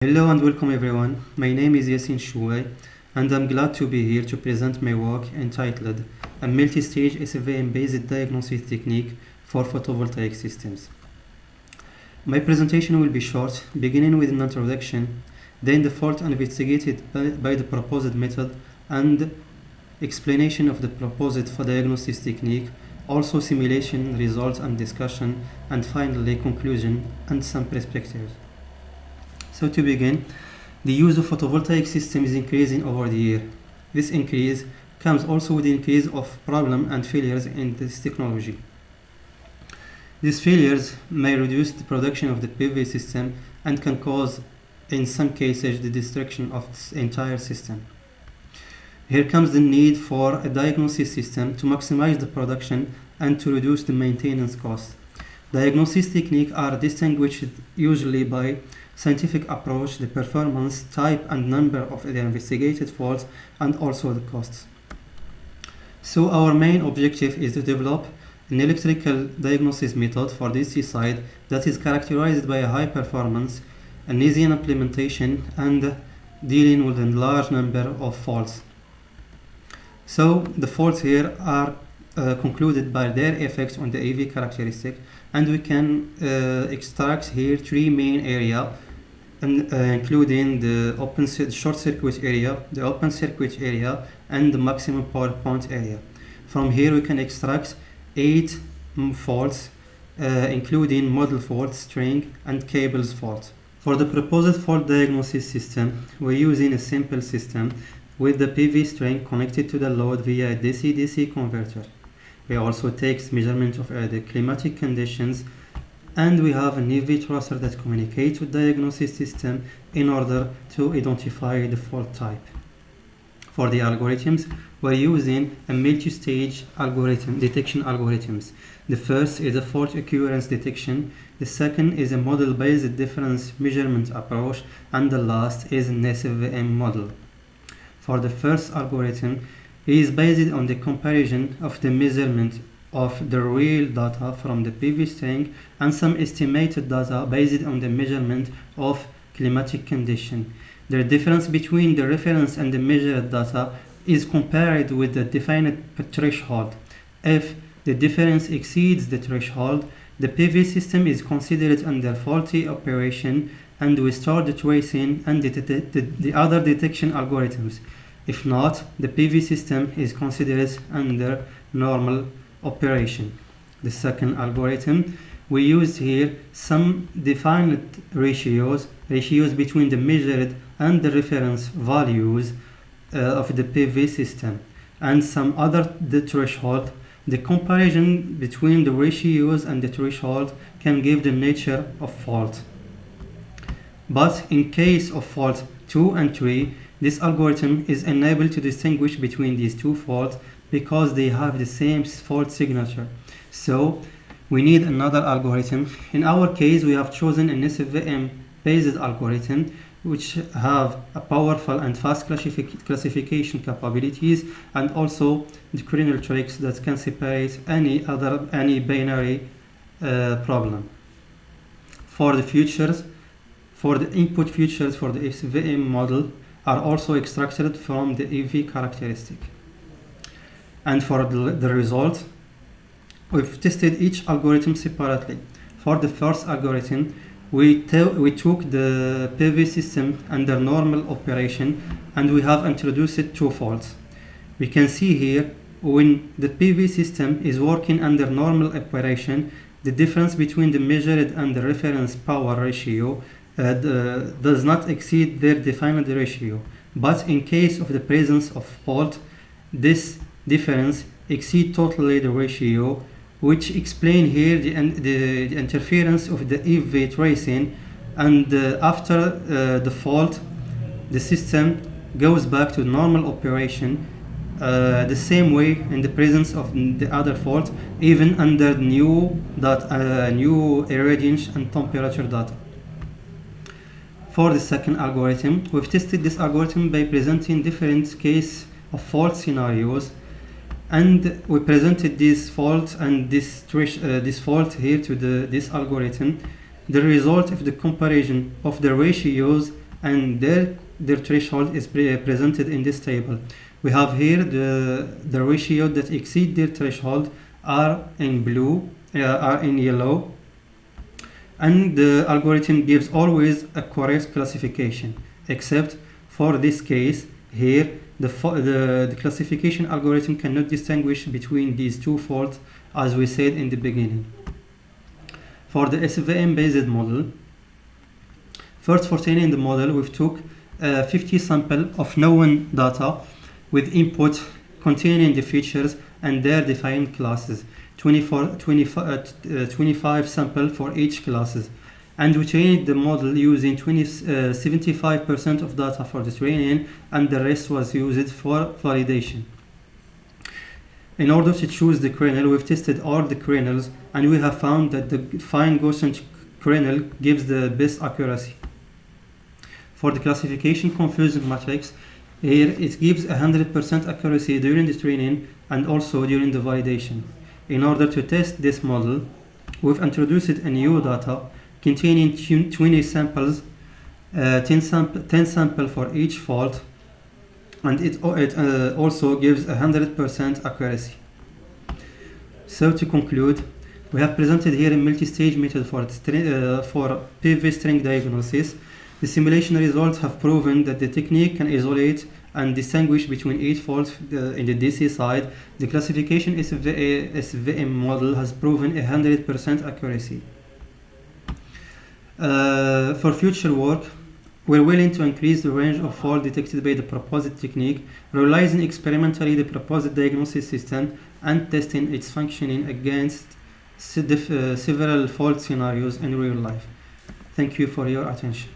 Hello and welcome everyone. My name is Yassine Chouay and I'm glad to be here to present my work entitled A Multi-Stage SVM based Diagnosis Technique for Photovoltaic Systems. My presentation will be short, beginning with an introduction, then the fault investigated by the proposed method and explanation of the proposed for diagnosis technique, also simulation, results and discussion, and finally conclusion and some perspectives. So to begin, the use of photovoltaic system is increasing over the year. This increase comes also with the increase of problems and failures in this technology. These failures may reduce the production of the PV system and can cause, in some cases, the destruction of the entire system. Here comes the need for a diagnosis system to maximize the production and to reduce the maintenance cost. Diagnosis techniques are distinguished usually by scientific approach, the performance, type and number of the investigated faults, and also the costs. So our main objective is to develop an electrical diagnosis method for DC side that is characterized by a high performance, an easy implementation, and dealing with a large number of faults. So the faults here are concluded by their effects on the AV characteristic, and we can extract here three main areas, including the short circuit area, the open circuit area, and the maximum power point area. From here we can extract 8 faults, including model fault, string, and cables fault. For the proposed fault diagnosis system, we're using a simple system with the PV string connected to the load via a DC-DC converter. We also take measurement of the climatic conditions, and we have an EV tracer that communicates with the diagnosis system in order to identify the fault type. For the algorithms, we're using a multi-stage detection algorithms. The first is a fault occurrence detection, the second is a model-based difference measurement approach, and the last is an SVM model. For the first algorithm, it is based on the comparison of the measurement of the real data from the PV string and some estimated data based on the measurement of climatic condition. The difference between the reference and the measured data is compared with the defined threshold. If the difference exceeds the threshold, the PV system is considered under faulty operation and we start the tracing and the other detection algorithms. If not, the PV system is considered under normal operation. The second algorithm, we use here some defined ratios between the measured and the reference values of the PV system, and some other the threshold. The comparison between the ratios and the threshold can give the nature of fault. But in case of fault 2 and 3, this algorithm is unable to distinguish between these two faults because they have the same fault signature. So we need another algorithm. In our case, we have chosen an SVM based algorithm which have a powerful and fast classification capabilities and also the kernel tricks that can separate any binary problem. For the input features for the SVM model are also extracted from the EV characteristic. And for the result, we've tested each algorithm separately. For the first algorithm, we took the PV system under normal operation and we have introduced 2 faults. We can see here when the PV system is working under normal operation, the difference between the measured and the reference power ratio does not exceed their defined ratio. But in case of the presence of fault, this difference exceeds totally the ratio, which explain here the interference of the EV tracing, and after the fault, the system goes back to normal operation the same way in the presence of the other fault, even under new irradiance and temperature data. For the second algorithm, we've tested this algorithm by presenting different case of fault scenarios, and we presented this fault and this fault here to this algorithm. The result of the comparison of the ratios and their threshold is presented in this table. We have here the ratio that exceed their threshold are in blue, are in yellow, and the algorithm gives always a correct classification, except for this case here. The classification algorithm cannot distinguish between these two faults, as we said in the beginning. For the SVM based model, first for training the model, we took 50 sample of known data with input containing the features and their defined classes, 25 sample for each classes, and we trained the model using 75% of data for the training, and the rest was used for validation. In order to choose the kernel, we've tested all the kernels, and we have found that the fine Gaussian kernel gives the best accuracy. For the classification confusion matrix, here it gives 100% accuracy during the training and also during the validation. In order to test this model, we've introduced a new data containing 20 samples, 10 sample for each fault, and it also gives 100% accuracy. So to conclude, we have presented here a multi-stage method for PV string diagnosis. The simulation results have proven that the technique can isolate and distinguish between 8 faults in the DC side. The classification SVM model has proven 100% accuracy. For future work, we're willing to increase the range of faults detected by the proposed technique, realizing experimentally the proposed diagnosis system and testing its functioning against several fault scenarios in real life. Thank you for your attention.